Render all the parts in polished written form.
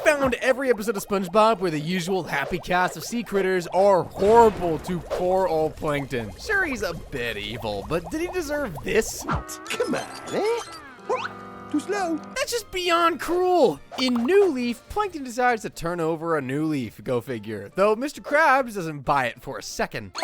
found every episode of SpongeBob where the usual happy cast of sea critters are horrible to poor old Plankton. Sure, he's a bit evil, but did he deserve this? Come on, eh? Too slow. That's just beyond cruel. In New Leaf, Plankton decides to turn over a new leaf, go figure. Though Mr. Krabs doesn't buy it for a second. A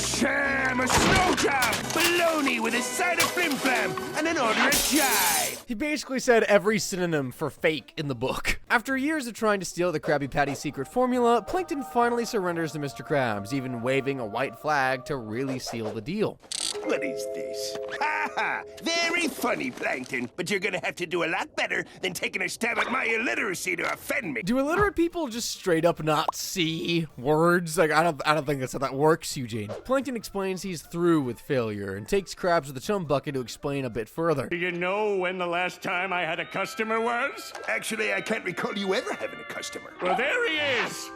sham, a snow job, baloney with a side of flim flam, and an order of chai. He basically said every synonym for fake in the book. After years of trying to steal the Krabby Patty's secret formula, Plankton finally surrenders to Mr. Krabs, even waving a white flag to really seal the deal. What is this? Ha ha! Very funny, Plankton, but you're gonna have to do a lot better than taking a stab at my illiteracy to offend me. Do illiterate people just straight up not see words? Like, I don't think that's how that works, Eugene. Plankton explains he's through with failure and takes Krabs with the chum bucket to explain a bit further. Do you know when the last time I had a customer was? Actually, I can't recall you ever having a customer. Well, there he is.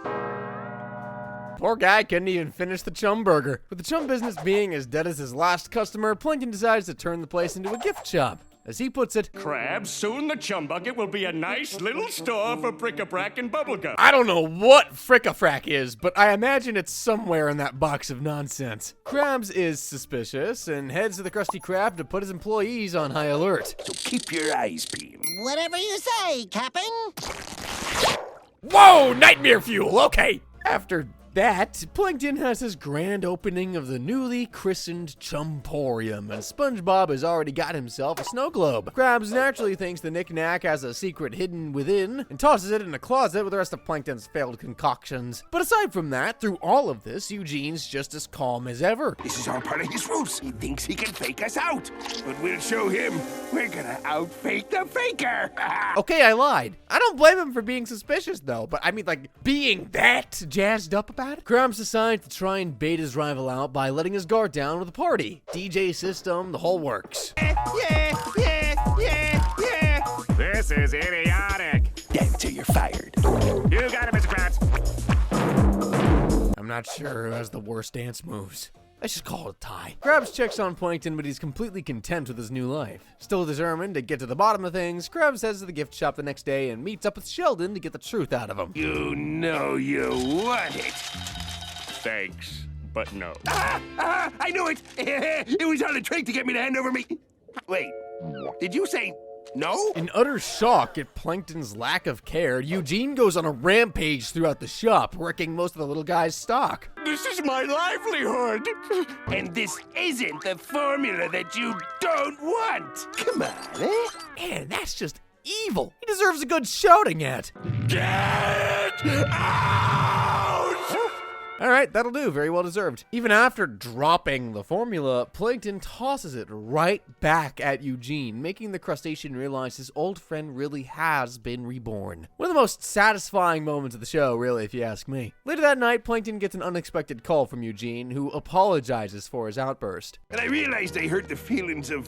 Poor guy couldn't even finish the chum burger. With the chum business being as dead as his last customer, Plankton decides to turn the place into a gift shop. As he puts it, Krabs, soon the chum bucket will be a nice little store for bric-a-brac and bubblegum. I don't know what frick-a-frack is, but I imagine it's somewhere in that box of nonsense. Krabs is suspicious and heads to the Krusty Krab to put his employees on high alert. So keep your eyes peeled. Whatever you say, Captain. Whoa, nightmare fuel, okay. After that, Plankton has his grand opening of the newly christened Chumporium, and SpongeBob has already got himself a snow globe. Krabs naturally thinks the knick-knack has a secret hidden within, and tosses it in a closet with the rest of Plankton's failed concoctions. But aside from that, through all of this, Eugene's just as calm as ever. This is all part of his ruse. He thinks he can fake us out. But we'll show him we're gonna out-fake the faker. Okay, I lied. I don't blame him for being suspicious, though, but I mean, like, being that jazzed up about it? Krabs decides to try and bait his rival out by letting his guard down with a party. DJ system, the whole works. Yeah. This is idiotic. Damn till you're fired. You got it, Mr. Krabs. I'm not sure who has the worst dance moves. Let's just call it a tie. Krabs checks on Plankton, but he's completely content with his new life. Still determined to get to the bottom of things, Krabs heads to the gift shop the next day and meets up with Sheldon to get the truth out of him. You know you want it. Thanks, but no. I knew it. It was all a trick to get me to hand over me. Wait, did you say no? In utter shock at Plankton's lack of care, Eugene goes on a rampage throughout the shop, wrecking most of the little guy's stock. This is my livelihood. And this isn't the formula that you don't want. Come on, eh? Man, that's just evil. He deserves a good shouting at. Get out! All right, that'll do. Very well deserved. Even after dropping the formula, Plankton tosses it right back at Eugene, making the crustacean realize his old friend really has been reborn. One of the most satisfying moments of the show, really, if you ask me. Later that night, Plankton gets an unexpected call from Eugene, who apologizes for his outburst. And I realized I hurt the feelings of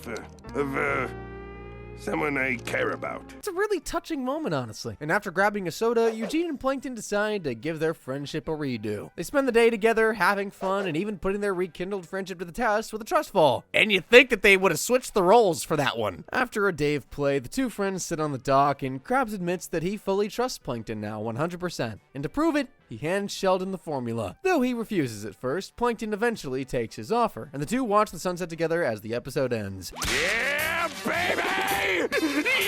someone I care about. It's a really touching moment, honestly. And after grabbing a soda, Eugene and Plankton decide to give their friendship a redo. They spend the day together, having fun, and even putting their rekindled friendship to the test with a trust fall. And you'd think that they would have switched the roles for that one. After a day of play, the two friends sit on the dock, and Krabs admits that he fully trusts Plankton now, 100%. And to prove it, he hands Sheldon the formula. Though he refuses at first, Plankton eventually takes his offer, and the two watch the sunset together as the episode ends. Yeah, baby!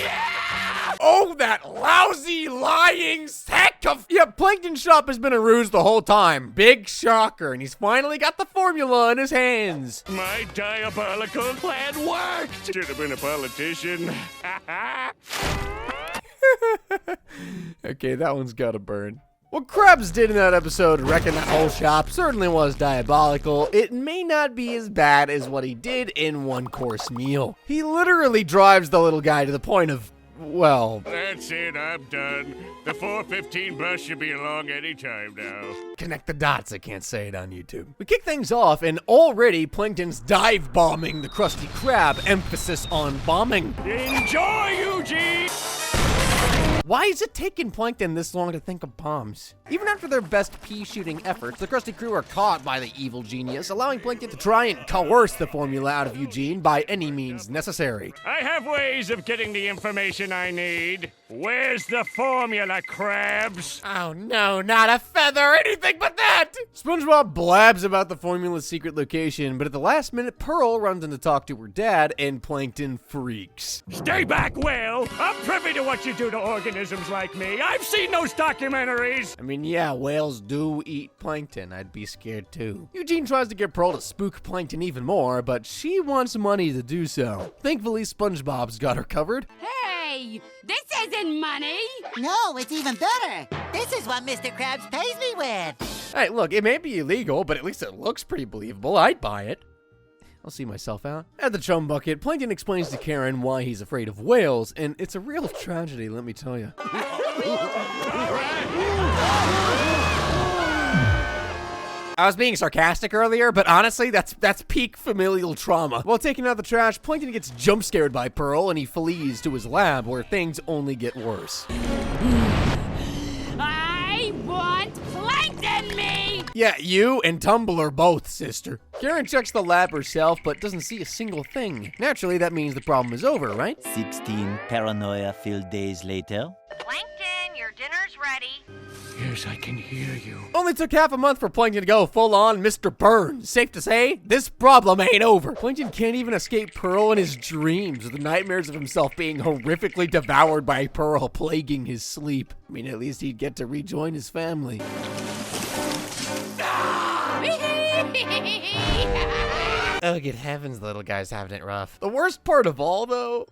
Yeah! Oh, that lousy, lying sack of... Yeah, Plankton Shop has been a ruse the whole time. Big shocker, and he's finally got the formula in his hands. My diabolical plan worked! Should have been a politician. Okay, that one's gotta burn. What Krabs did in that episode, wrecking that whole shop, certainly was diabolical. It may not be as bad as what he did in One Course Meal. He literally drives the little guy to the point of, well... That's it, I'm done. The 4:15 bus should be along any time now. Connect the dots, I can't say it on YouTube. We kick things off, and already Plankton's dive bombing the Krusty Krab, emphasis on bombing. Enjoy, Eugene! Why is it taking Plankton this long to think of bombs? Even after their best pea-shooting efforts, the Krusty crew are caught by the evil genius, allowing Plankton to try and coerce the formula out of Eugene by any means necessary. I have ways of getting the information I need. Where's the formula, Krabs? Oh no, not a feather, anything but that! SpongeBob blabs about the formula's secret location, but at the last minute, Pearl runs in to talk to her dad, and Plankton freaks. Stay back, Whale! I'm privy to what you do to organisms like me. I've seen those documentaries! I mean, yeah, whales do eat plankton. I'd be scared too. Eugene tries to get Pearl to spook Plankton even more, but she wants money to do so. Thankfully, SpongeBob's got her covered. Hey, this isn't money. No, it's even better. This is what Mr. Krabs pays me with. Hey, look, it may be illegal, but at least it looks pretty believable. I'd buy it. I'll see myself out. At the chum bucket, Plankton explains to Karen why he's afraid of whales, and it's a real tragedy, let me tell you. I was being sarcastic earlier, but honestly, that's peak familial trauma. While taking out the trash, Plankton gets jump scared by Pearl, and he flees to his lab, where things only get worse. I want Plankton me. Yeah, you and Tumblr both, sister. Karen checks the lab herself, but doesn't see a single thing. Naturally, that means the problem is over, right? 16 paranoia-filled days later. Plankton, your dinner's ready. Yes, I can hear you. Only took half a month for Plankton to go full-on Mr. Burns. Safe to say, this problem ain't over. Plankton can't even escape Pearl in his dreams, with the nightmares of himself being horrifically devoured by Pearl plaguing his sleep. I mean, at least he'd get to rejoin his family. Oh, good heavens, the little guy's having it rough. The worst part of all, though,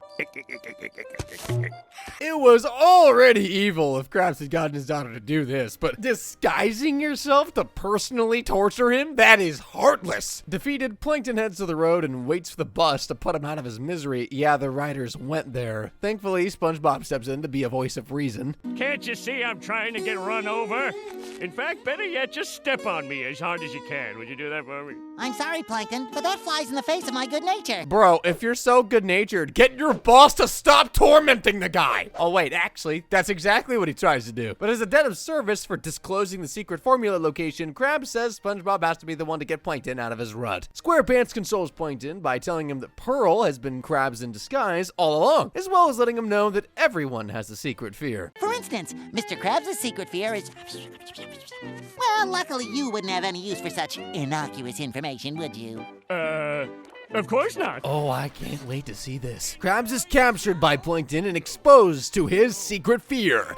it was already evil if Krabs had gotten his daughter to do this, but disguising yourself to personally torture him? That is heartless. Defeated, Plankton heads to the road and waits for the bus to put him out of his misery. Yeah, the riders went there. Thankfully, SpongeBob steps in to be a voice of reason. Can't you see I'm trying to get run over? In fact, better yet, just step on me as hard as you can. Would you do that for me? I'm sorry, Plankton, but that flies in the face of my good nature. Bro, if you're so good-natured, get your boss to stop tormenting the guy. Oh wait, actually, that's exactly what he tries to do. But as a debt of service for disclosing the secret formula location, Krabs says SpongeBob has to be the one to get Plankton out of his rut. SquarePants consoles Plankton by telling him that Pearl has been Krabs in disguise all along, as well as letting him know that everyone has a secret fear. For instance, Mr. Krabs' secret fear is... Well, luckily you wouldn't have any use for such innocuous information, would you? Of course not. Oh, I can't wait to see this. Krabs is captured by Plankton and exposed to his secret fear.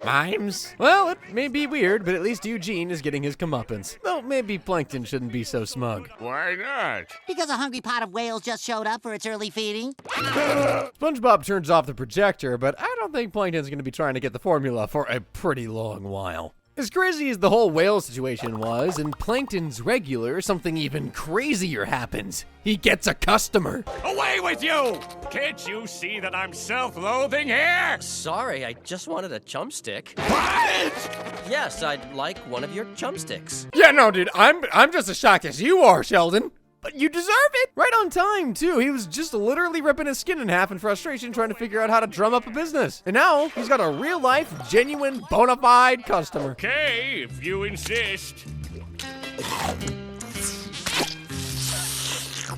Mimes? Well, it may be weird, but at least Eugene is getting his comeuppance. Though maybe Plankton shouldn't be so smug. Why not? Because a hungry pot of whales just showed up for its early feeding. SpongeBob turns off the projector, but I don't think Plankton's going to be trying to get the formula for a pretty long while. As crazy as the whole whale situation was, in Plankton's regular, something even crazier happens. He gets a customer. Away with you! Can't you see that I'm self-loathing here? Sorry, I just wanted a chumstick. What? Yes, I'd like one of your chumsticks. Yeah, no, dude, I'm just as shocked as you are, Sheldon. But you deserve it! Right on time, too. He was just literally ripping his skin in half in frustration trying to figure out how to drum up a business. And now, he's got a real-life, genuine, bona fide customer. Okay, if you insist.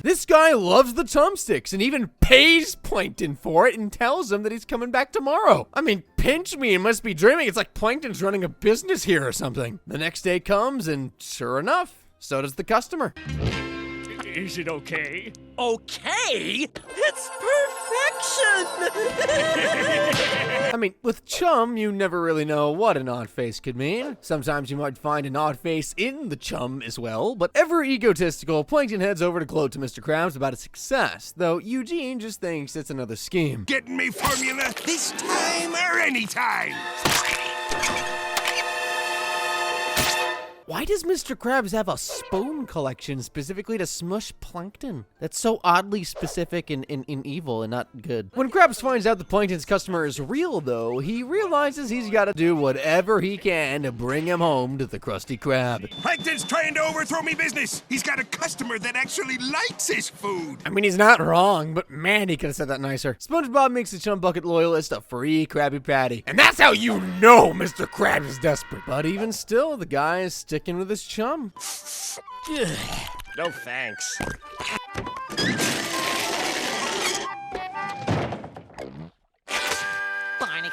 This guy loves the chumsticks and even pays Plankton for it and tells him that he's coming back tomorrow. I mean, pinch me and must be dreaming. It's like Plankton's running a business here or something. The next day comes, and sure enough, so does the customer. Is it okay? Okay? It's perfection! I mean, with chum, you never really know what an odd face could mean. Sometimes you might find an odd face in the chum as well, but ever egotistical, Plankton heads over to gloat to Mr. Krabs about his success, though Eugene just thinks it's another scheme. Getting me formula this time or any time. Why does Mr. Krabs have a spoon collection specifically to smush Plankton? That's so oddly specific and evil and not good. When Krabs finds out that Plankton's customer is real, though, he realizes he's got to do whatever he can to bring him home to the Krusty Krab. Plankton's trying to overthrow me business. He's got a customer that actually likes his food. I mean, he's not wrong, but man, he could have said that nicer. SpongeBob makes the Chum Bucket loyalist a free Krabby Patty. And that's how you know Mr. Krabs is desperate. But even still, the guy is sticking with his chum. No thanks.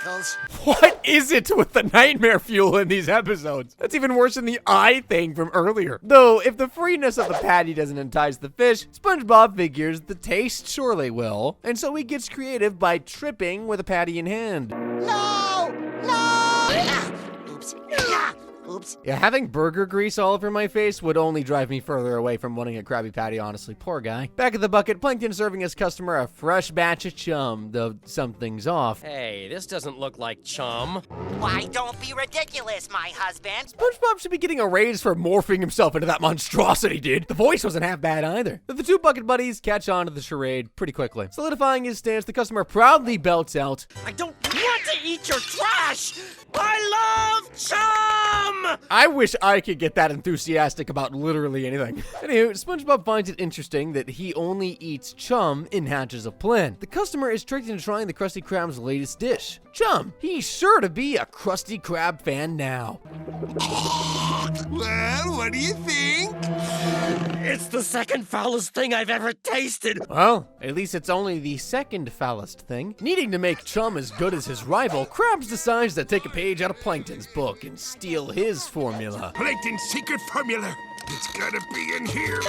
Knuckles. What is it with the nightmare fuel in these episodes? That's even worse than the eye thing from earlier. Though, if the freeness of the patty doesn't entice the fish, SpongeBob figures the taste surely will, and so he gets creative by tripping with a patty in hand. No! No! Ah! Oops. Ah! Oops. Yeah, having burger grease all over my face would only drive me further away from wanting a Krabby Patty, honestly. Poor guy. Back at the bucket, Plankton serving his customer a fresh batch of chum, though something's off. Hey, this doesn't look like chum. Why, don't be ridiculous, my husband. SpongeBob should be getting a raise for morphing himself into that monstrosity, dude. The voice wasn't half bad either. The two bucket buddies catch on to the charade pretty quickly. Solidifying his stance, the customer proudly belts out, I don't want to eat your trash! I love chum! I wish I could get that enthusiastic about literally anything. Anywho, SpongeBob finds it interesting that he only eats chum in hatches of Plin. The customer is tricked into trying the Krusty Krab's latest dish, chum. He's sure to be a Krusty Krab fan now. Well, what do you think? It's the second foulest thing I've ever tasted. Well, at least it's only the second foulest thing. Needing to make chum as good as his rival, Krabs decides to take a page out of Plankton's book and steal his formula. Plankton's secret formula. It's gotta be in here.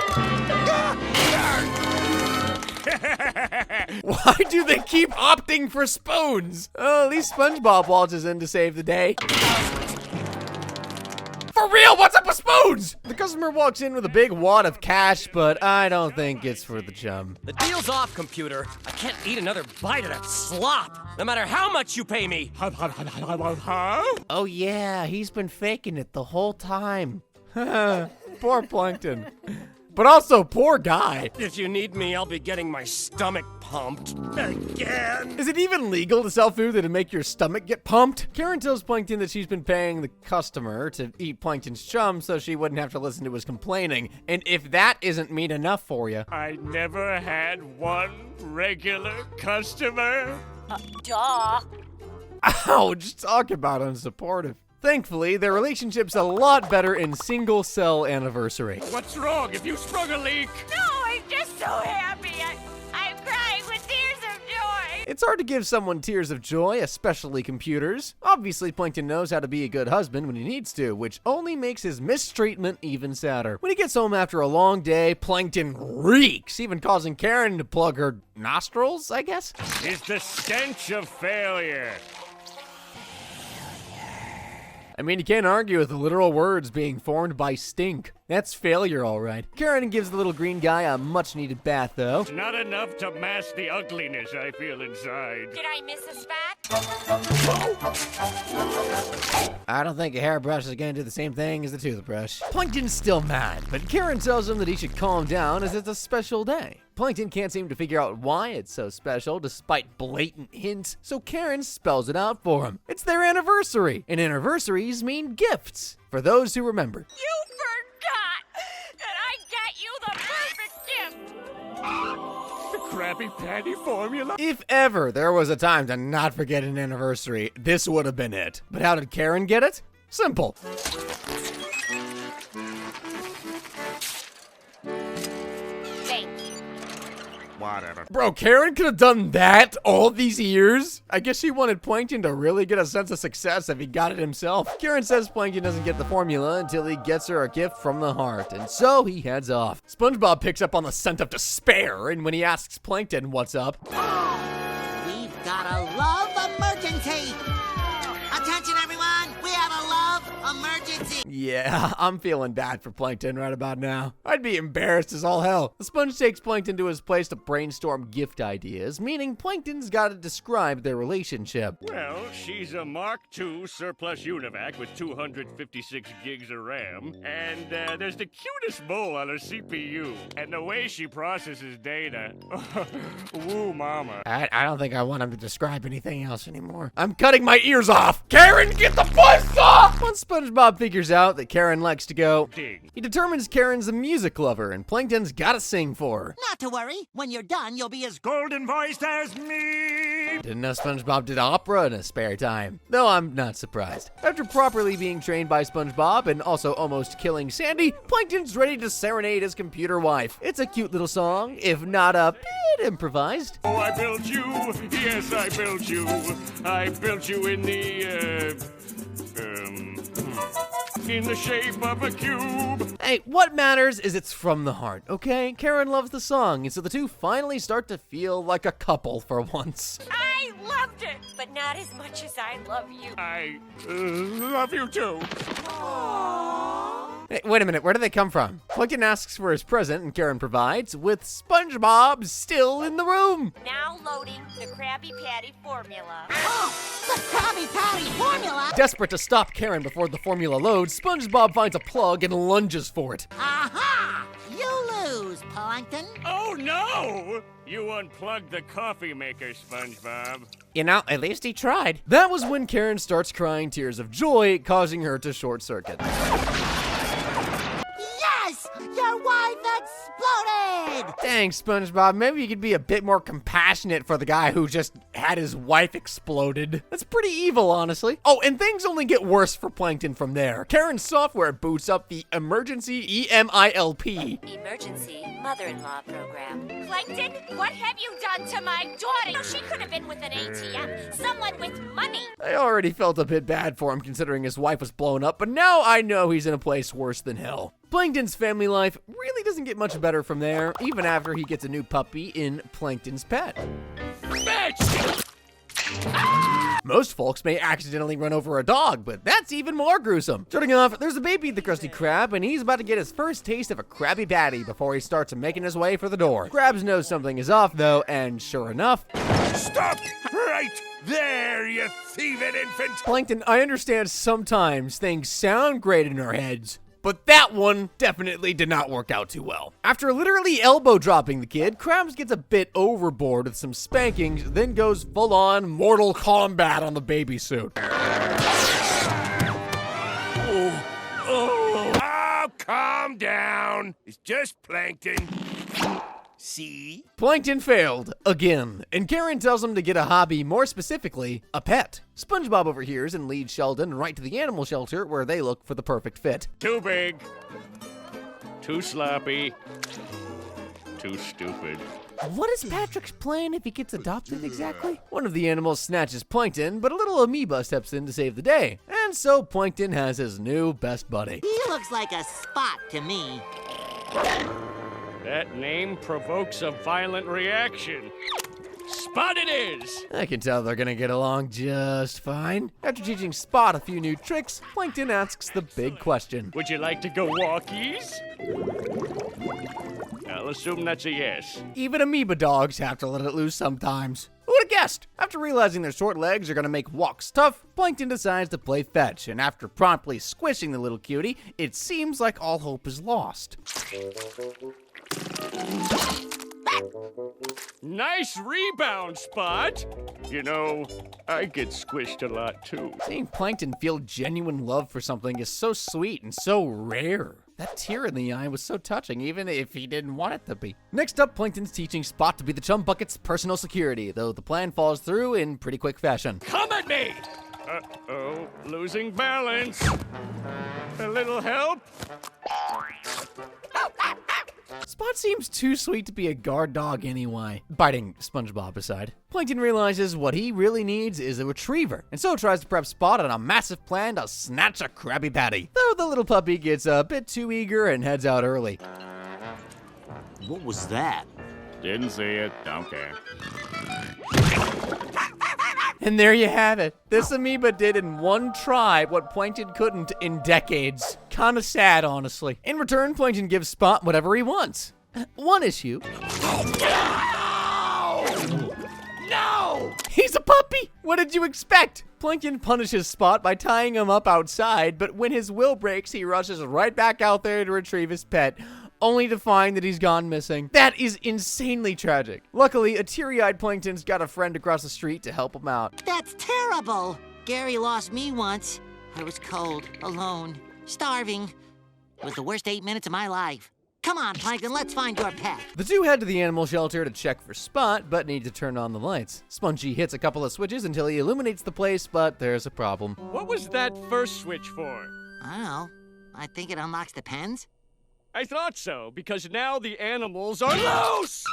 Why do they keep opting for spoons? Oh, at least SpongeBob waltzes in to save the day. For real, what's up with spoons? The customer walks in with a big wad of cash, but I don't think it's for the chum. The deal's off, computer. I can't eat another bite of that slop, no matter how much you pay me. Oh yeah, he's been faking it the whole time. Poor Plankton. But also, poor guy. If you need me, I'll be getting my stomach pumped again. Is it even legal to sell food that'll make your stomach get pumped? Karen tells Plankton that she's been paying the customer to eat Plankton's chum so she wouldn't have to listen to his complaining. And if that isn't mean enough for you. I never had one regular customer. Duh. Ouch, talk about unsupportive. Thankfully, their relationship's a lot better in single-cell anniversary. What's wrong? If you sprung a leak? No, I'm just so happy. I'm crying with tears of joy. It's hard to give someone tears of joy, especially computers. Obviously, Plankton knows how to be a good husband when he needs to, which only makes his mistreatment even sadder. When he gets home after a long day, Plankton reeks, even causing Karen to plug her nostrils, I guess? Is the stench of failure. I mean, you can't argue with the literal words being formed by stink. That's failure, all right. Karen gives the little green guy a much-needed bath, though. Not enough to mask the ugliness I feel inside. Did I miss a spot? I don't think a hairbrush is gonna do the same thing as a toothbrush. Plankton's still mad, but Karen tells him that he should calm down as it's a special day. Plankton can't seem to figure out why it's so special despite blatant hints, so Karen spells it out for him. It's their anniversary, and anniversaries mean gifts, for those who remember. You forgot that I got you the perfect gift. The Krabby Patty formula? If ever there was a time to not forget an anniversary, this would have been it. But how did Karen get it? Simple. Thank you. Whatever. Bro, Karen could have done that all these years? I guess she wanted Plankton to really get a sense of success if he got it himself. Karen says Plankton doesn't get the formula until he gets her a gift from the heart, and so he heads off. SpongeBob picks up on the scent of despair, and when he asks Plankton what's up, We've got a love emergency. Attention, everyone. We have a love emergency. yeah, I'm feeling bad for Plankton right about now. I'd be embarrassed as all hell. The sponge takes Plankton to his place to brainstorm gift ideas, meaning Plankton's got to describe their relationship. Well, she's a Mark II surplus univac with 256 gigs of RAM, and there's the cutest bowl on her CPU, and the way she processes data. Woo mama. I don't think I want him to describe anything else anymore. I'm cutting my ears off! Karen, get the buzz off! Once SpongeBob figures out that Karen likes to go, Ding. he determines Karen's a music lover, and Plankton's gotta sing for her. Not to worry. When you're done, you'll be as Golden voiced as me. Didn't know SpongeBob did opera in his spare time. Though I'm not surprised. After properly being trained by SpongeBob and also almost killing Sandy, Plankton's ready to serenade his computer wife. It's a cute little song, if not a bit improvised. Oh, I built you. Yes, I built you. I built you in the shape of a cube. Hey, what matters is it's from the heart, okay? Karen loves the song, and so the two finally start to feel like a couple for once. I loved it, but not as much as I love you. I love you too. Hey, wait a minute, where do they come from? Plankton asks for his present, and Karen provides, with SpongeBob still in the room. Now loading the Krabby Patty formula. Oh, the Krabby Patty formula! Desperate to stop Karen before the formula loads, SpongeBob finds a plug and lunges for it. Aha! You lose, Plankton. Oh no! You unplugged the coffee maker, SpongeBob. You know, at least he tried. That was when Karen starts crying tears of joy, causing her to short circuit. Yes! Your wife exploded! Thanks, SpongeBob. Maybe you could be a bit more compassionate for the guy who just had his wife exploded. That's pretty evil, honestly. Oh, and things only get worse for Plankton from there. Karen's software boots up the emergency EMILP. Emergency mother-in-law program. Plankton, what have you done to my daughter? She could have been with an ATM. Someone with money. I already felt a bit bad for him considering his wife was blown up, but now I know he's in a place worse than hell. Plankton's family life really doesn't get much better from there, even after he gets a new puppy in Plankton's pet. Bitch! Most folks may accidentally run over a dog, but that's even more gruesome. Starting off, there's a baby at the Krusty Krab, and he's about to get his first taste of a Krabby Patty before he starts making his way for the door. Krabs knows something is off, though, and sure enough... Stop right there, you thieving infant! Plankton, I understand sometimes things sound great in our heads, but that one definitely did not work out too well. After literally elbow dropping the kid, Krabs gets a bit overboard with some spankings, then goes full-on Mortal Kombat on the baby suit. Oh, calm down. It's just Plankton. See? Plankton failed, again, and Karen tells him to get a hobby, more specifically, a pet. SpongeBob overhears and leads Sheldon right to the animal shelter where they look for the perfect fit. Too big. Too sloppy. Too stupid. What is Patrick's plan if he gets adopted exactly? One of the animals snatches Plankton, but a little amoeba steps in to save the day. And so Plankton has his new best buddy. He looks like a Spot to me. That name provokes a violent reaction. Spot it is! I can tell they're gonna get along just fine. After teaching Spot a few new tricks, Plankton asks the big question. Would you like to go walkies? I'll assume that's a yes. Even amoeba dogs have to let it loose sometimes. Who would have guessed? After realizing their short legs are gonna make walks tough, Plankton decides to play fetch, and after promptly squishing the little cutie, it seems like all hope is lost. Nice rebound, Spot! You know, I get squished a lot too. Seeing Plankton feel genuine love for something is so sweet and so rare. That tear in the eye was so touching, even if he didn't want it to be. Next up, Plankton's teaching Spot to be the Chum Bucket's personal security, though the plan falls through in pretty quick fashion. Come at me! Uh-oh, losing balance. A little help? Spot seems too sweet to be a guard dog anyway. Biting SpongeBob aside. Plankton realizes what he really needs is a retriever, and so tries to prep Spot on a massive plan to snatch a Krabby Patty. Though the little puppy gets a bit too eager and heads out early. What was that? Didn't see it, don't care. And there you have it. This amoeba did in one try what Plankton couldn't in decades. Kinda sad, honestly. In return, Plankton gives Spot whatever he wants. One issue. No! He's a puppy! What did you expect? Plankton punishes Spot by tying him up outside, but when his will breaks, he rushes right back out there to retrieve his pet, only to find that he's gone missing. That is insanely tragic. Luckily, a teary-eyed Plankton's got a friend across the street to help him out. That's terrible. Gary lost me once. I was cold, alone, starving. It was the worst 8 minutes of my life. Come on, Plankton, let's find your pet. The two head to the animal shelter to check for Spot, but need to turn on the lights. Spongy hits a couple of switches until he illuminates the place, but there's a problem. What was that first switch for? I don't know. I think it unlocks the pens. I thought so, because now the animals are loose!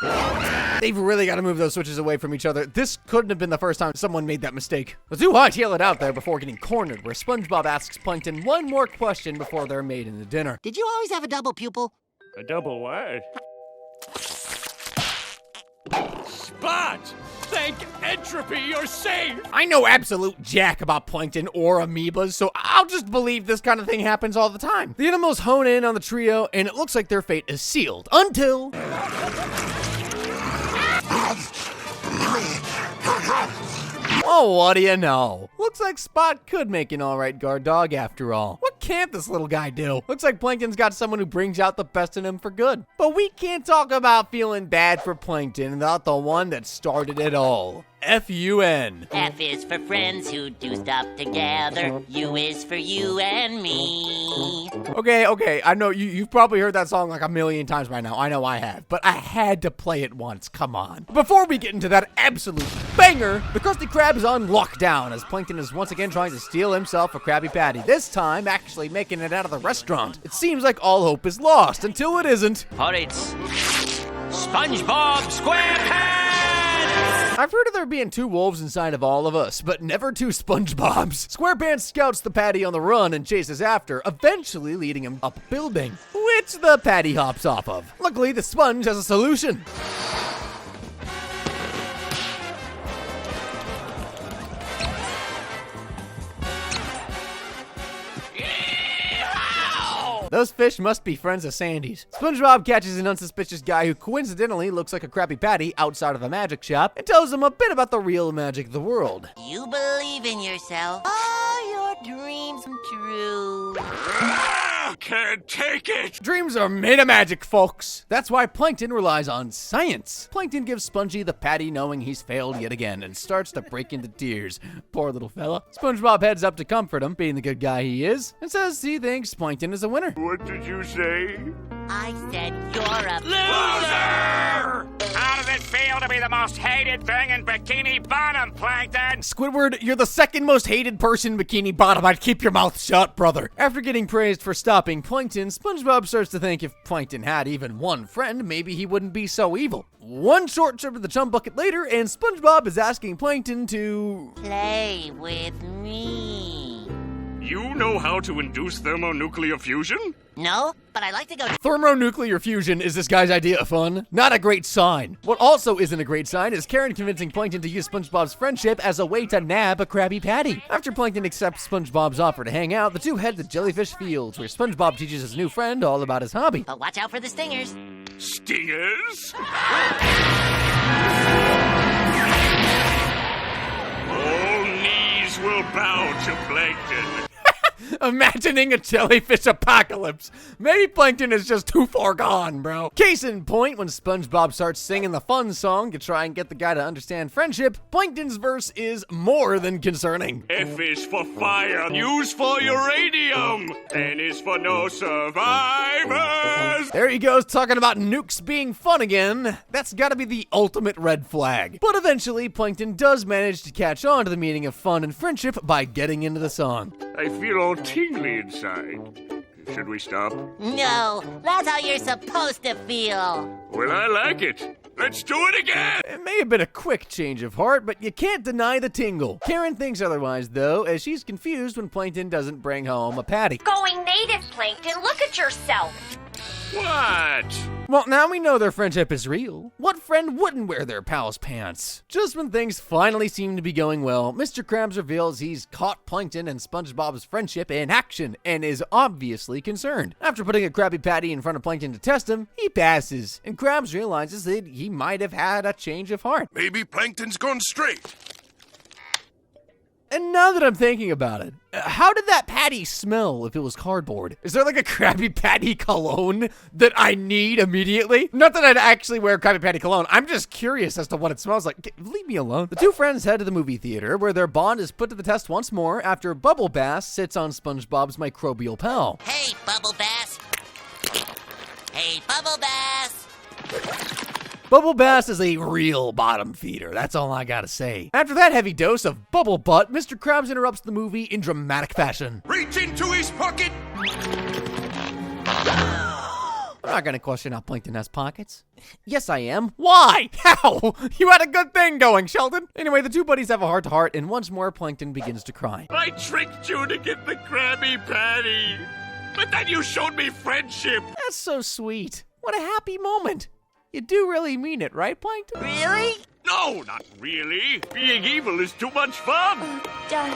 They've really got to move those switches away from each other. This couldn't have been the first time someone made that mistake. The two hightail it out there before getting cornered, where SpongeBob asks Plankton one more question before they're made into dinner. Did you always have a double pupil? A double what? Spot! Thank entropy, you're safe! I know absolute jack about plankton or amoebas, so I'll just believe this kind of thing happens all the time. The animals hone in on the trio, and it looks like their fate is sealed until... Oh, what do you know? Looks like Spot could make an alright guard dog after all. What can't this little guy do? Looks like Plankton's got someone who brings out the best in him for good. But we can't talk about feeling bad for Plankton without the one that started it all. F-U-N. F is for friends who do stuff together. U is for you and me. Okay, I know you've probably heard that song like a million times by now. I know I have, but I had to play it once, come on. Before we get into that absolute banger, the Krusty Krab is on lockdown as Plankton is once again trying to steal himself a Krabby Patty, this time actually making it out of the restaurant. It seems like all hope is lost until it isn't. Alright, SpongeBob SquarePants! I've heard of there being two wolves inside of all of us, but never two SpongeBobs. SquarePants scouts the patty on the run and chases after, eventually leading him up a building, which the patty hops off of. Luckily, the sponge has a solution. Those fish must be friends of Sandy's. SpongeBob catches an unsuspicious guy who coincidentally looks like a Krabby Patty outside of a magic shop and tells him a bit about the real magic of the world. You believe in yourself. All your dreams come true. Can't take it! Dreams are made of magic, folks. That's why Plankton relies on science. Plankton gives Spongy the patty knowing he's failed yet again and starts to break into tears. Poor little fella. SpongeBob heads up to comfort him, being the good guy he is, and says he thinks Plankton is a winner. What did you say? I said you're a Loser! How does it feel to be the most hated thing in Bikini Bottom, Plankton? Squidward, you're the second most hated person in Bikini Bottom. I'd keep your mouth shut, brother. After getting praised for stopping Plankton, SpongeBob starts to think if Plankton had even one friend, maybe he wouldn't be so evil. One short trip to the chum bucket later, and SpongeBob is asking Plankton to... play with me. You know how to induce thermonuclear fusion? No, but I like to go... Thermonuclear fusion is this guy's idea of fun. Not a great sign. What also isn't a great sign is Karen convincing Plankton to use SpongeBob's friendship as a way to nab a Krabby Patty. After Plankton accepts SpongeBob's offer to hang out, the two head to Jellyfish Fields, where SpongeBob teaches his new friend all about his hobby. But watch out for the stingers. Stingers? All knees will bow to Plankton. Imagining a jellyfish apocalypse. Maybe Plankton is just too far gone, bro. Case in point, when SpongeBob starts singing the fun song to try and get the guy to understand friendship, Plankton's verse is more than concerning. F is for fire, U's for uranium, N is for no survivors. There he goes, talking about nukes being fun again. That's gotta be the ultimate red flag. But eventually, Plankton does manage to catch on to the meaning of fun and friendship by getting into the song. I feel all tingly inside. Should we stop? No, that's how you're supposed to feel. Well, I like it. Let's do it again! It may have been a quick change of heart, but you can't deny the tingle. Karen thinks otherwise, though, as she's confused when Plankton doesn't bring home a patty. Going native, Plankton. Look at yourself. What? Well, now we know their friendship is real. What friend wouldn't wear their pal's pants? Just when things finally seem to be going well, Mr. Krabs reveals he's caught Plankton and SpongeBob's friendship in action and is obviously concerned. After putting a Krabby Patty in front of Plankton to test him, he passes, and Krabs realizes that he might have had a change of heart. Maybe Plankton's gone straight. And now that I'm thinking about it, how did that patty smell if it was cardboard? Is there like a Krabby Patty cologne that I need immediately? Not that I'd actually wear Krabby Patty cologne. I'm just curious as to what it smells like. Leave me alone. The two friends head to the movie theater where their bond is put to the test once more after Bubble Bass sits on SpongeBob's microbial pal. Hey, Bubble Bass. Hey, Bubble Bass! Bubble Bass is a real bottom feeder, that's all I gotta say. After that heavy dose of bubble butt, Mr. Krabs interrupts the movie in dramatic fashion. Reach into his pocket. I'm not gonna question how Plankton has pockets. Yes, I am. Why? How? You had a good thing going, Sheldon. Anyway, the two buddies have a heart-to-heart, and once more, Plankton begins to cry. I tricked you to get the Krabby Patty, but then you showed me friendship. That's so sweet. What a happy moment. You do really mean it, right, Plankton? Really? No, not really. Being evil is too much fun. Darling,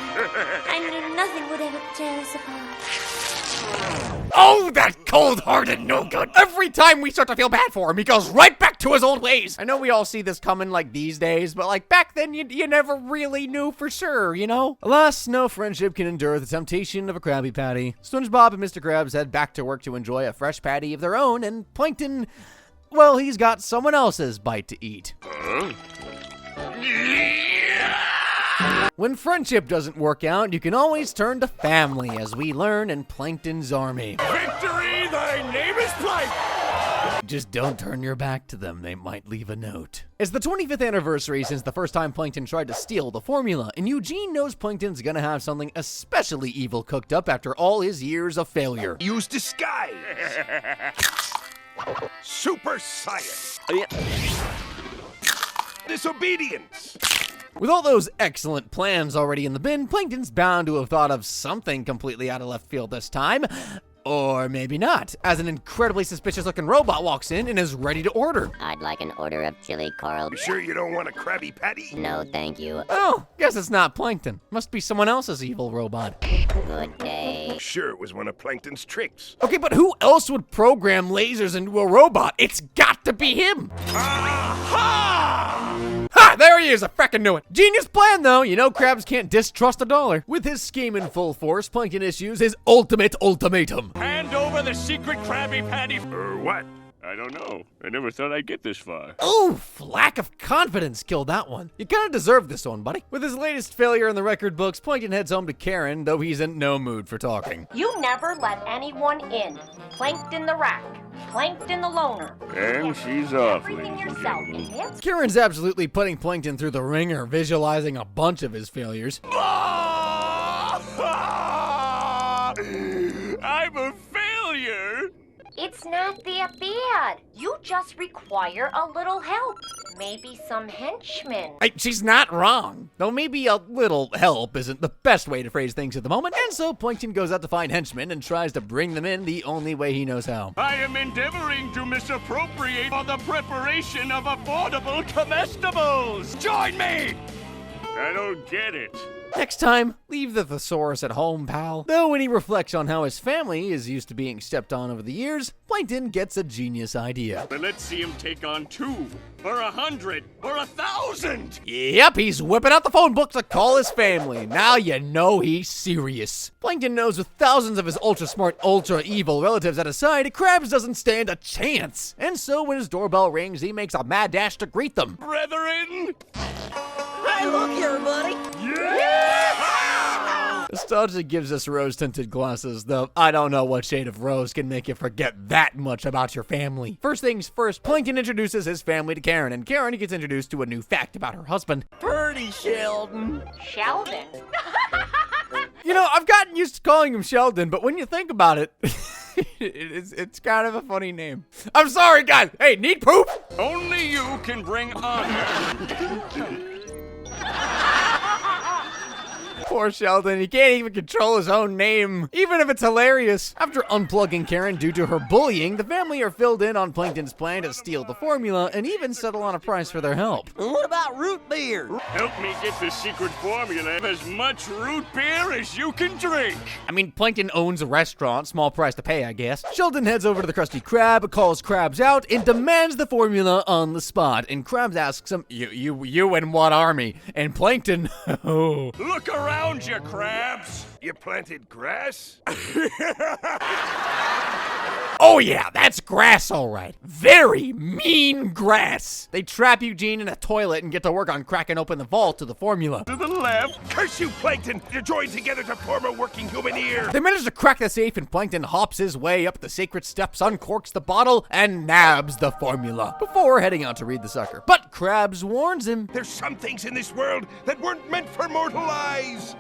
I knew nothing would ever tear us apart. Oh, that cold-hearted no-good. Every time we start to feel bad for him, he goes right back to his old ways. I know we all see this coming like these days, but like back then, you never really knew for sure, you know? Alas, no friendship can endure the temptation of a Krabby Patty. SpongeBob and Mr. Krabs head back to work to enjoy a fresh patty of their own, and Plankton, well, he's got someone else's bite to eat. When friendship doesn't work out, you can always turn to family, as we learn in Plankton's army. Victory, thy name is Plankton. Just don't turn your back to them, they might leave a note. It's the 25th anniversary since the first time Plankton tried to steal the formula, and Eugene knows Plankton's gonna have something especially evil cooked up after all his years of failure. Use disguise. Super science. Disobedience. With all those excellent plans already in the bin, Plankton's bound to have thought of something completely out of left field this time. Or maybe not, as an incredibly suspicious-looking robot walks in and is ready to order. I'd like an order of chili coral. You sure you don't want a Krabby Patty? No, thank you. Oh, guess it's not Plankton. Must be someone else's evil robot. Good day. Sure, it was one of Plankton's tricks. Okay, but who else would program lasers into a robot? It's got to be him! Aha! Ha! There he is! I frickin' knew it! Genius plan, though! You know Krabs can't distrust a dollar. With his scheme in full force, Plankton issues his ultimate ultimatum. Hand over the secret Krabby Patty. Or what? I don't know. I never thought I'd get this far. Oof, lack of confidence killed that one. You kinda deserved this one, buddy. With his latest failure in the record books, Plankton heads home to Karen, though he's in no mood for talking. You never let anyone in. Plankton the rat. Plankton the loner. And she's off, Everything ladies and yourself. gentlemen. It's Karen's absolutely putting Plankton through the ringer, visualizing a bunch of his failures. I'm a failure. It's not that bad. You just require a little help. Maybe some henchmen. Hey, she's not wrong. Though maybe a little help isn't the best way to phrase things at the moment, and so Plankton goes out to find henchmen and tries to bring them in the only way he knows how. I am endeavoring to misappropriate for the preparation of affordable comestibles. Join me. I don't get it. Next time, leave the thesaurus at home, pal. Though when he reflects on how his family is used to being stepped on over the years, Plankton gets a genius idea. But let's see him take on 2, or 100, or 1,000. Yep, he's whipping out the phone book to call his family. Now you know he's serious. Plankton knows with thousands of his ultra-smart, ultra-evil relatives at his side, Krabs doesn't stand a chance. And so when his doorbell rings, he makes a mad dash to greet them. Brethren. Hey, look here, buddy. Nostalgia gives us rose-tinted glasses, though I don't know what shade of rose can make you forget that much about your family. First things first, Plankton introduces his family to Karen, and Karen gets introduced to a new fact about her husband. Purdy Sheldon. Sheldon. You know, I've gotten used to calling him Sheldon, but when you think about it, it's kind of a funny name. I'm sorry, guys. Hey, need poop? Only you can bring honor. Poor Sheldon, he can't even control his own name, even if it's hilarious. After unplugging Karen due to her bullying, the family are filled in on Plankton's plan to steal the formula and even settle on a price for their help. What about root beer? Help me get the secret formula of as much root beer as you can drink. I mean, Plankton owns a restaurant, small price to pay, I guess. Sheldon heads over to the Krusty Krab, calls Krabs out, and demands the formula on the spot. And Krabs asks him, you in what army? And Plankton, oh. Look around you, Krabs. You planted grass? Oh yeah, that's grass all right. Very mean grass. They trap Eugene in a toilet and get to work on cracking open the vault to the formula. To the left. Curse you, Plankton! You're joined together to form a working human ear. They manage to crack the safe and Plankton hops his way up the sacred steps, uncorks the bottle, and nabs the formula before heading out to read the sucker. But Krabs warns him. There's some things in this world that weren't meant for mortal eyes.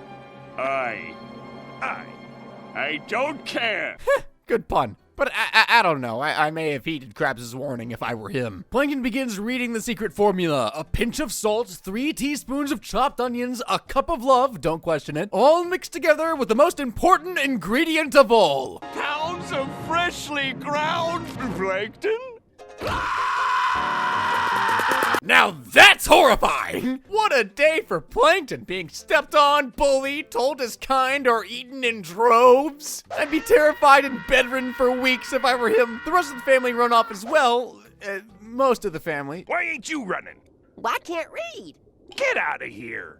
I don't care. Good pun. But I don't know. I may have heeded Krabs' warning if I were him. Plankton begins reading the secret formula. A pinch of salt, 3 teaspoons of chopped onions, a cup of love, don't question it, all mixed together with the most important ingredient of all. Pounds of freshly ground plankton? Now that's horrifying! What a day for Plankton, being stepped on, bullied, told his kind, or eaten in droves. I'd be terrified and bedridden for weeks if I were him. The rest of the family run off as well. Most of the family. Why ain't you running? Well, I can't read. Get out of here.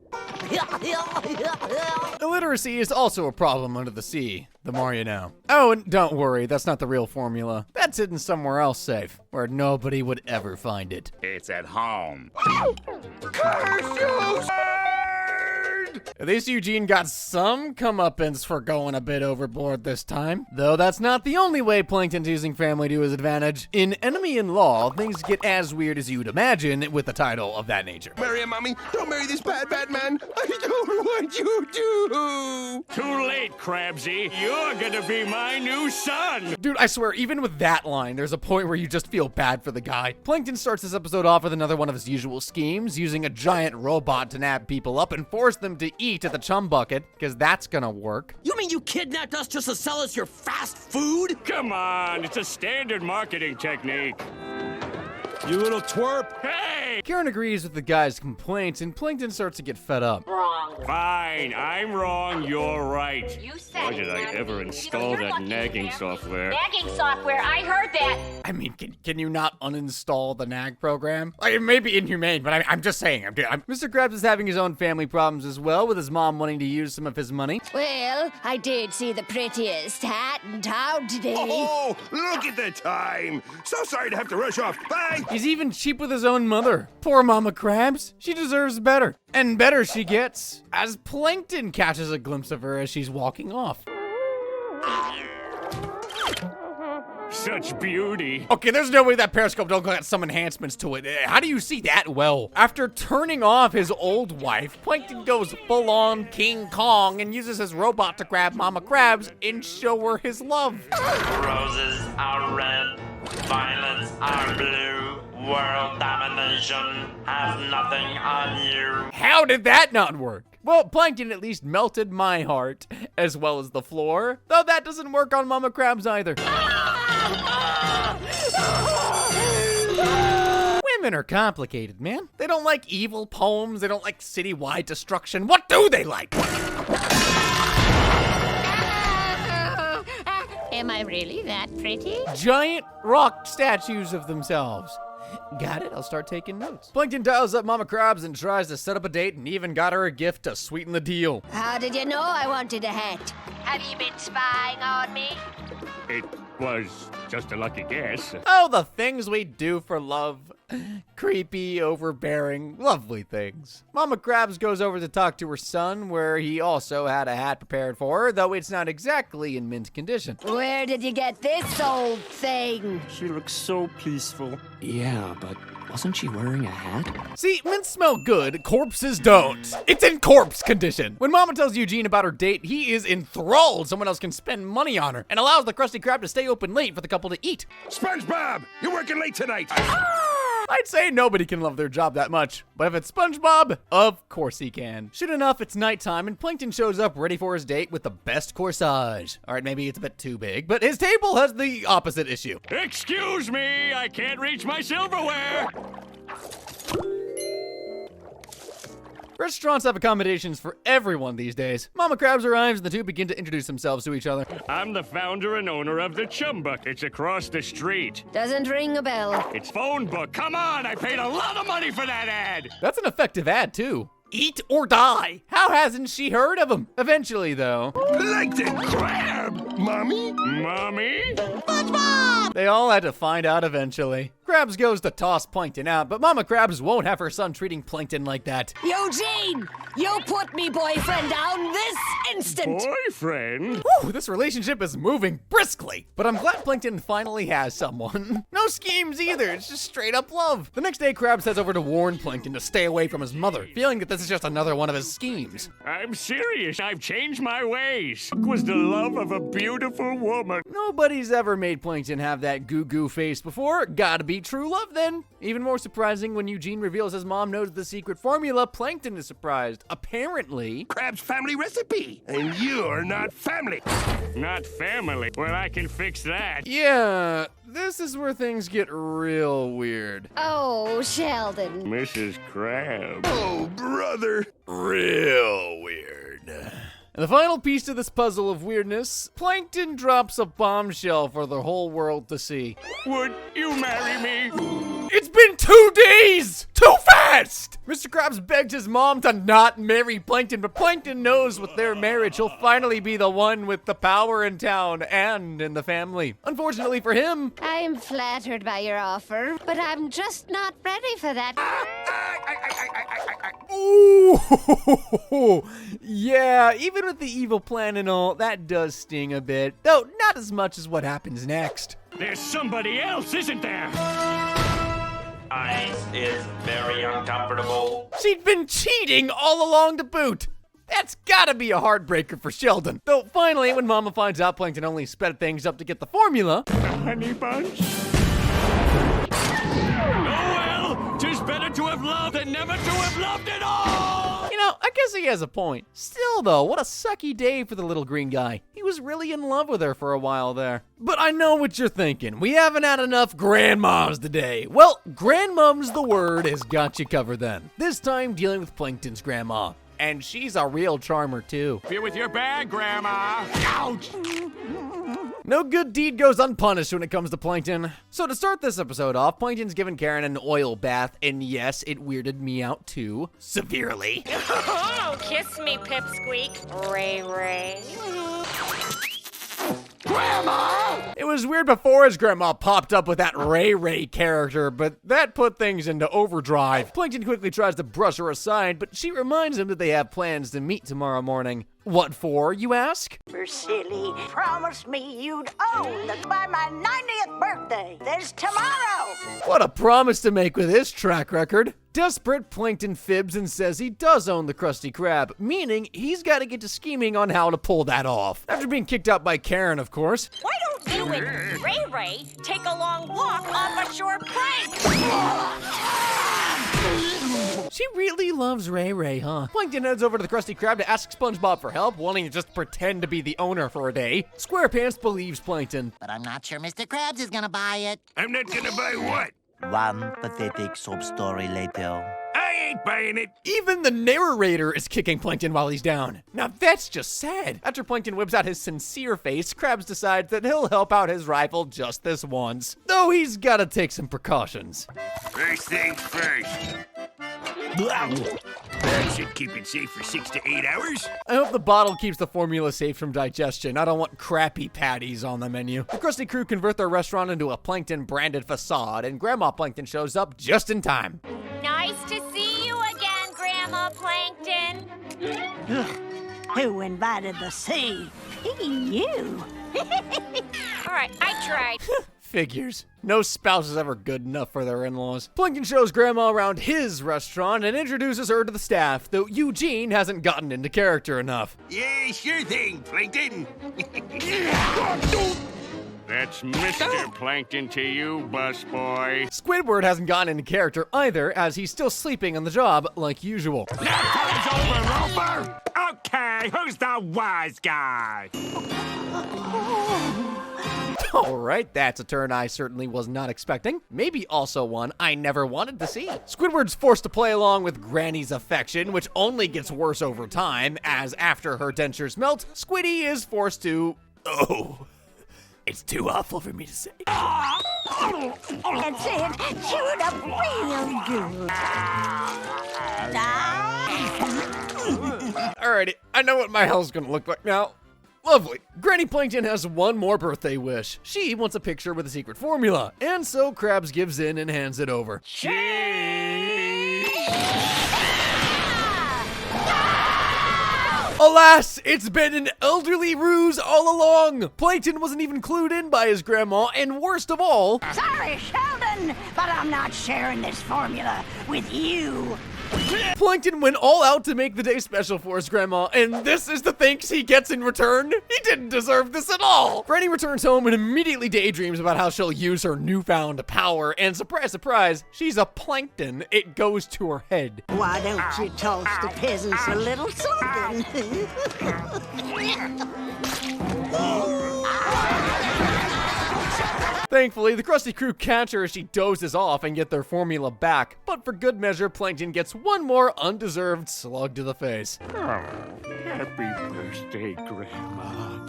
Illiteracy is also a problem under the sea. The more you know. Oh, and don't worry, that's not the real formula. That's hidden somewhere else safe, where nobody would ever find it. It's at home. Curse you, At least Eugene got some comeuppance for going a bit overboard this time. Though that's not the only way Plankton's using family to his advantage. In Enemy in Law, things get as weird as you'd imagine with a title of that nature. Marry him, Mommy. Don't marry this bad man. I don't want you to. Too late, Krabsy. You're gonna be my new son. Dude, I swear, even with that line, there's a point where you just feel bad for the guy. Plankton starts this episode off with another one of his usual schemes, using a giant robot to nab people up and force them to eat at the chum bucket, because that's gonna work. You mean you kidnapped us just to sell us your fast food? Come on, it's a standard marketing technique. You little twerp. Hey! Karen agrees with the guy's complaints, and Plankton starts to get fed up. Wrong. Fine, I'm wrong, you're right. You said Why did I it, ever Natalie. install You're that lucky nagging you have software? Nagging software, I heard that. I mean, can you not uninstall the nag program? Like, it may be inhumane, but I'm just saying. Mr. Krabs is having his own family problems as well, with his mom wanting to use some of his money. Well, I did see the prettiest hat in town today. Oh, look at the time. So sorry to have to rush off. Bye. He's even cheap with his own mother. Poor Mama Krabs. She deserves better. And better she gets, as Plankton catches a glimpse of her as she's walking off. Such beauty. Okay, there's no way that periscope don't got some enhancements to it. How do you see that well? After turning off his old wife, Plankton goes full-on King Kong and uses his robot to grab Mama Krabs and show her his love. Roses are red, violets are blue. World domination has nothing on you. How did that not work? Well, Plankton at least melted my heart, as well as the floor. Though that doesn't work on Mama Krabs either. Women are complicated, man. They don't like evil poems. They don't like citywide destruction. What do they like? Am I really that pretty? Giant rock statues of themselves. Got it? I'll start taking notes. Plankton dials up Mama Krabs and tries to set up a date and even got her a gift to sweeten the deal. How did you know I wanted a hat? Have you been spying on me? It was just a lucky guess. Oh, the things we do for love. Creepy, overbearing, lovely things. Mama Krabs goes over to talk to her son, where he also had a hat prepared for her, though it's not exactly in mint condition. Where did you get this old thing? She looks so peaceful. Yeah, but wasn't she wearing a hat? See, mints smell good, corpses don't. It's in corpse condition. When Mama tells Eugene about her date, he is enthralled someone else can spend money on her and allows the Krusty Krab to stay open late for the couple to eat. SpongeBob, you're working late tonight. I'd say nobody can love their job that much, but if it's SpongeBob, of course he can. Soon enough, it's nighttime, and Plankton shows up ready for his date with the best corsage. All right, maybe it's a bit too big, but his table has the opposite issue. Excuse me, I can't reach my silverware. Restaurants have accommodations for everyone these days. Mama Krabs arrives, and the two begin to introduce themselves to each other. I'm the founder and owner of the Chum Bucket. It's across the street. Doesn't ring a bell. It's phone book. Come on, I paid a lot of money for that ad. That's an effective ad, too. Eat or die. How hasn't she heard of him? Eventually, though. Plankton crab! Mommy? Mommy? They all had to find out eventually. Krabs goes to toss Plankton out, but Mama Krabs won't have her son treating Plankton like that. Eugene, you put me boyfriend down this instant. Boyfriend? Whew, this relationship is moving briskly. But I'm glad Plankton finally has someone. No schemes either, it's just straight up love. The next day, Krabs heads over to warn Plankton to stay away from his mother, feeling that this is just another one of his schemes. I'm serious. I've changed my ways. It was the love of a beautiful woman. Nobody's ever made Plankton have that goo-goo face before. Gotta be true love then. Even more surprising when Eugene reveals his mom knows the secret formula, Plankton is surprised. Apparently, Crab's family recipe. And you're not family. Not family. Well, I can fix that. yeah, this is where things get real weird. Oh, Sheldon. Mrs. Crab. Oh, brother. Real weird. And the final piece to this puzzle of weirdness, Plankton drops a bombshell for the whole world to see. Would you marry me? It's been 2 days! Too fast! Mr. Krabs begs his mom to not marry Plankton, but Plankton knows with their marriage, he'll finally be the one with the power in town and in the family. Unfortunately for him, I'm flattered by your offer, but I'm just not ready for that. ooh, yeah, even with the evil plan and all, that does sting a bit. Though, not as much as what happens next. There's somebody else, isn't there? Ice is very uncomfortable. She'd been cheating all along to boot. That's gotta be a heartbreaker for Sheldon. Though finally, when Mama finds out Plankton only sped things up to get the formula. Honey bunch? Oh well, 'tis better to have loved than never to have loved at all! You know, I guess he has a point. Still though, what a sucky day for the little green guy. He was really in love with her for a while there. But I know what you're thinking. We haven't had enough grandmoms today. Well, grandmom's the word has got you covered then. This time dealing with Plankton's grandma. And she's a real charmer too. Be with your bag, Grandma. Ouch! No good deed goes unpunished when it comes to Plankton. So to start this episode off, Plankton's given Karen an oil bath, and yes, it weirded me out too. Severely. Oh, kiss me, Pipsqueak. Ray Ray. Grandma! It was weird before his grandma popped up with that Ray Ray character, but that put things into overdrive. Plankton quickly tries to brush her aside, but she reminds him that they have plans to meet tomorrow morning. What for, you ask? For silly. Promise me you'd own that by my 90th birthday. There's tomorrow. What a promise to make with his track record. Desperate, Plankton fibs and says he does own the Krusty Krab, meaning he's got to get to scheming on how to pull that off. After being kicked out by Karen, of course. Why don't you and Ray Ray take a long walk off a short plank? She really loves Ray Ray, huh? Plankton heads over to the Krusty Krab to ask SpongeBob for help, wanting to just pretend to be the owner for a day. SquarePants believes Plankton. But I'm not sure Mr. Krabs is gonna buy it. I'm not gonna buy what? One pathetic sob story later. I ain't buying it. Even the narrator is kicking Plankton while he's down. Now that's just sad. After Plankton whips out his sincere face, Krabs decides that he'll help out his rival just this once. Though he's gotta take some precautions. First things first. That should keep it safe for 6 to 8 hours. I hope the bottle keeps the formula safe from digestion. I don't want crappy patties on the menu. The Krusty crew convert their restaurant into a Plankton-branded facade, and Grandma Plankton shows up just in time. Nice to see you again, Grandma Plankton. Who invited the sea? You. All right, I tried. Figures. No spouse is ever good enough for their in-laws. Plankton shows Grandma around his restaurant and introduces her to the staff, though Eugene hasn't gotten into character enough. Yeah, sure thing, Plankton. That's Mr. Plankton to you, busboy. Squidward hasn't gotten into character either, as he's still sleeping on the job like usual. Time's over, Roper! Okay, who's the wise guy? Alright, that's a turn I certainly was not expecting. Maybe also one I never wanted to see. Squidward's forced to play along with Granny's affection, which only gets worse over time, as after her dentures melt, Squiddy is forced to... Oh, it's too awful for me to say. That's it. Chew it up real good. Alrighty, I know what my hell's gonna look like now. Lovely. Granny Plankton has one more birthday wish. She wants a picture with a secret formula. And so Krabs gives in and hands it over. Alas, it's been an elderly ruse all along. Plankton wasn't even clued in by his grandma, and worst of all... Sorry, Sheldon, but I'm not sharing this formula with you. Plankton went all out to make the day special for his grandma, and this is the thanks he gets in return? He didn't deserve this at all! Granny returns home and immediately daydreams about how she'll use her newfound power, and surprise, surprise, she's a plankton. It goes to her head. Why don't you toss the peasants a little something? Thankfully, the Krusty Crew catch her as she dozes off and get their formula back. But for good measure, Plankton gets one more undeserved slug to the face. Oh, happy birthday, Grandma.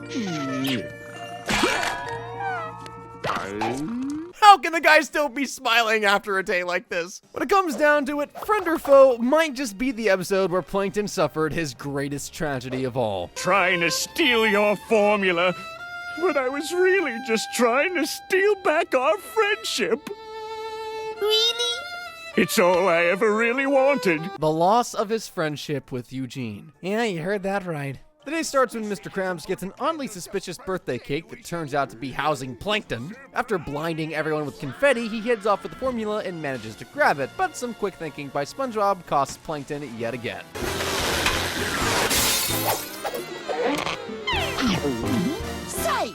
How can the guy still be smiling after a day like this? When it comes down to it, Friend or Foe might just be the episode where Plankton suffered his greatest tragedy of all. Trying to steal your formula. But I was really just trying to steal back our friendship. Really? It's all I ever really wanted. The loss of his friendship with Eugene. Yeah, you heard that right. The day starts when Mr. Krabs gets an oddly suspicious birthday cake that turns out to be housing Plankton. After blinding everyone with confetti, he heads off with the formula and manages to grab it, but some quick thinking by SpongeBob costs Plankton yet again.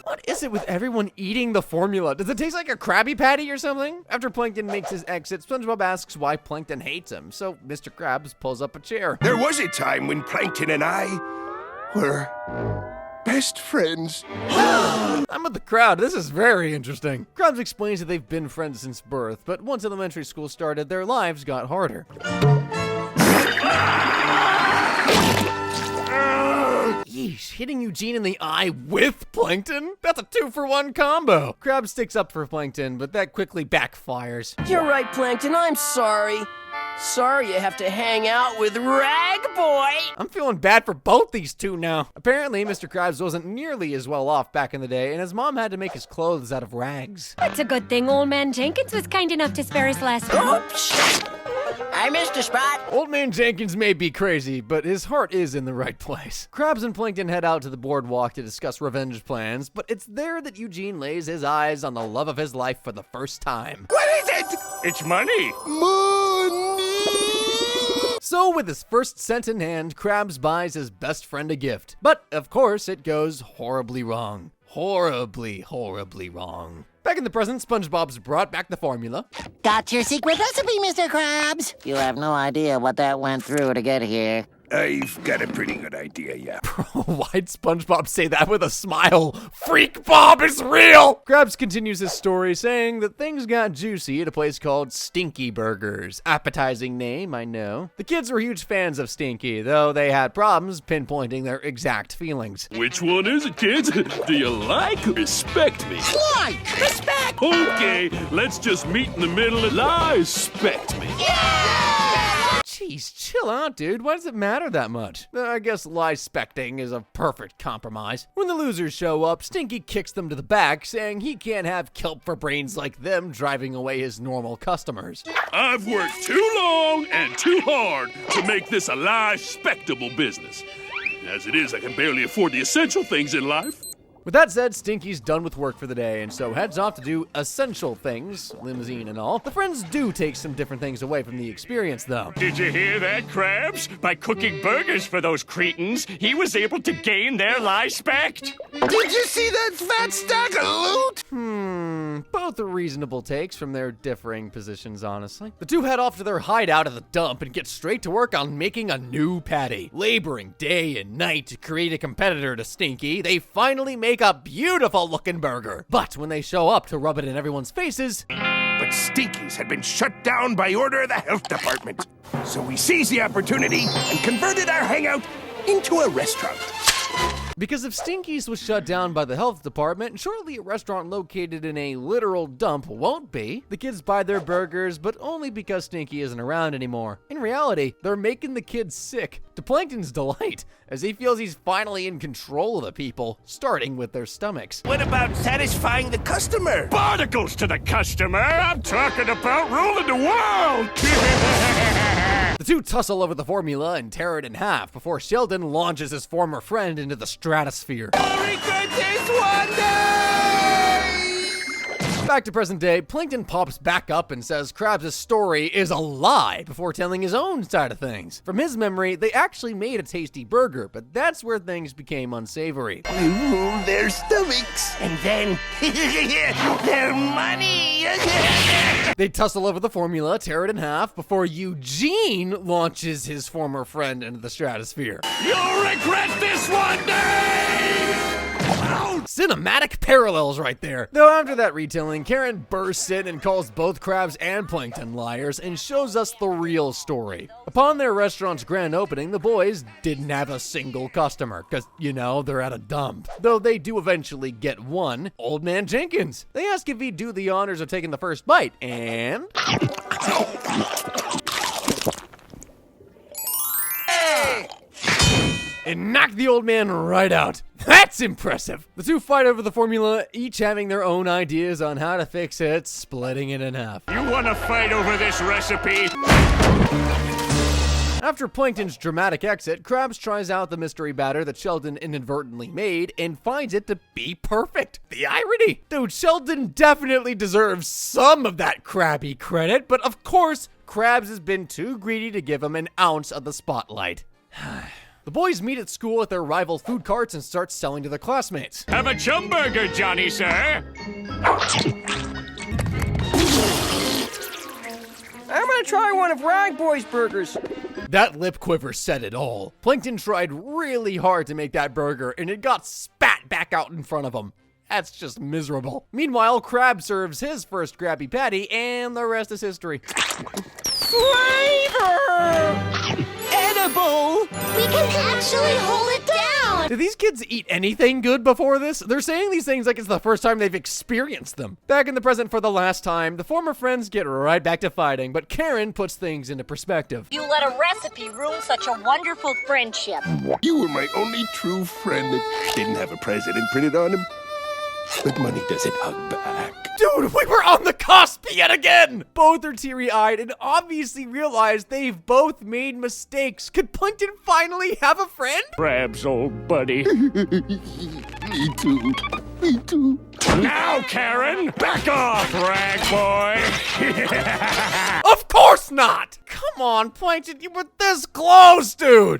What is it with everyone eating the formula? Does it taste like a Krabby Patty or something? After Plankton makes his exit, SpongeBob asks why Plankton hates him, so Mr. Krabs pulls up a chair. There was a time when Plankton and I were best friends. I'm with the crowd. This is very interesting. Krabs explains that they've been friends since birth, but once elementary school started, their lives got harder. Yeesh, hitting Eugene in the eye with Plankton? That's a 2-for-1 combo. Krabs sticks up for Plankton, but that quickly backfires. You're right, Plankton. I'm sorry. Sorry you have to hang out with Rag Boy. I'm feeling bad for both these two now. Apparently, Mr. Krabs wasn't nearly as well off back in the day, and his mom had to make his clothes out of rags. It's a good thing Old Man Jenkins was kind enough to spare us last week. Oops! I missed a spot. Old Man Jenkins may be crazy, but his heart is in the right place. Krabs and Plankton head out to the boardwalk to discuss revenge plans, but it's there that Eugene lays his eyes on the love of his life for the first time. What is it? It's money. Money! So with his first cent in hand, Krabs buys his best friend a gift. But, of course, it goes horribly wrong. Horribly, horribly wrong. Back in the present, SpongeBob's brought back the formula. Got your secret recipe, Mr. Krabs. You have no idea what that went through to get here. I've got a pretty good idea, yeah. Why'd SpongeBob say that with a smile? Freak Bob is real! Krabs continues his story saying that things got juicy at a place called Stinky Burgers. Appetizing name, I know. The kids were huge fans of Stinky, though they had problems pinpointing their exact feelings. Which one is it, kids? Do you like or respect me? Like! Respect! Okay, let's just meet in the middle and respect me. Jeez, chill out, dude. Why does it matter that much? I guess lie-specting is a perfect compromise. When the losers show up, Stinky kicks them to the back, saying he can't have kelp for brains like them driving away his normal customers. I've worked too long and too hard to make this a lie-spectable business. As it is, I can barely afford the essential things in life. With that said, Stinky's done with work for the day, and so heads off to do essential things, limousine and all. The friends do take some different things away from the experience, though. Did you hear that, Krabs? By cooking burgers for those cretins, he was able to gain their lie-spect. Did you see that fat stack of loot? Both are reasonable takes from their differing positions, honestly. The two head off to their hideout at the dump and get straight to work on making a new patty. Laboring day and night to create a competitor to Stinky, they finally make a beautiful looking burger. But when they show up to rub it in everyone's faces... But Stinky's had been shut down by order of the health department. So we seized the opportunity and converted our hangout into a restaurant. Because if Stinky's was shut down by the health department, surely a restaurant located in a literal dump won't be. The kids buy their burgers, but only because Stinky isn't around anymore. In reality, they're making the kids sick, to Plankton's delight, as he feels he's finally in control of the people, starting with their stomachs. What about satisfying the customer? Barnacles to the customer! I'm talking about ruling the world! The two tussle over the formula and tear it in half before Sheldon launches his former friend into the stratosphere. Back to present day, Plankton pops back up and says Krabs' story is a lie before telling his own side of things. From his memory, they actually made a tasty burger, but that's where things became unsavory. We ruled their stomachs, and then their money. They tussle over the formula, tear it in half, before Eugene launches his former friend into the stratosphere. You'll regret this one day! Cinematic parallels right there. Though after that retelling, Karen bursts in and calls both Krabs and Plankton liars and shows us the real story. Upon their restaurant's grand opening, the boys didn't have a single customer, cause, you know, they're at a dump. Though they do eventually get one, Old Man Jenkins. They ask if he'd do the honors of taking the first bite, and... and knock the old man right out. That's impressive. The two fight over the formula, each having their own ideas on how to fix it, splitting it in half. You want to fight over this recipe? After Plankton's dramatic exit, Krabs tries out the mystery batter that Sheldon inadvertently made and finds it to be perfect. The irony! Dude, Sheldon definitely deserves some of that Krabby credit, but of course, Krabs has been too greedy to give him an ounce of the spotlight. The boys meet at school at their rival food carts and start selling to their classmates. Have a chum burger, Johnny, sir. I'm gonna try one of Rag Boy's burgers. That lip quiver said it all. Plankton tried really hard to make that burger, and it got spat back out in front of him. That's just miserable. Meanwhile, Krabs serves his first Krabby Patty, and the rest is history. Flavor! Edible! We can actually hold it down! Did these kids eat anything good before this? They're saying these things like it's the first time they've experienced them. Back in the present for the last time, the former friends get right back to fighting, but Karen puts things into perspective. You let a recipe ruin such a wonderful friendship. You were my only true friend that didn't have a president printed on him. But money doesn't hug back. Dude, we were on the cusp yet again! Both are teary-eyed and obviously realize they've both made mistakes. Could Plankton finally have a friend? Krabs, old buddy. Me too. Me too. Now, Karen, back off, Rag Boy. Of course not! Come on, Plankton, you were this close, dude!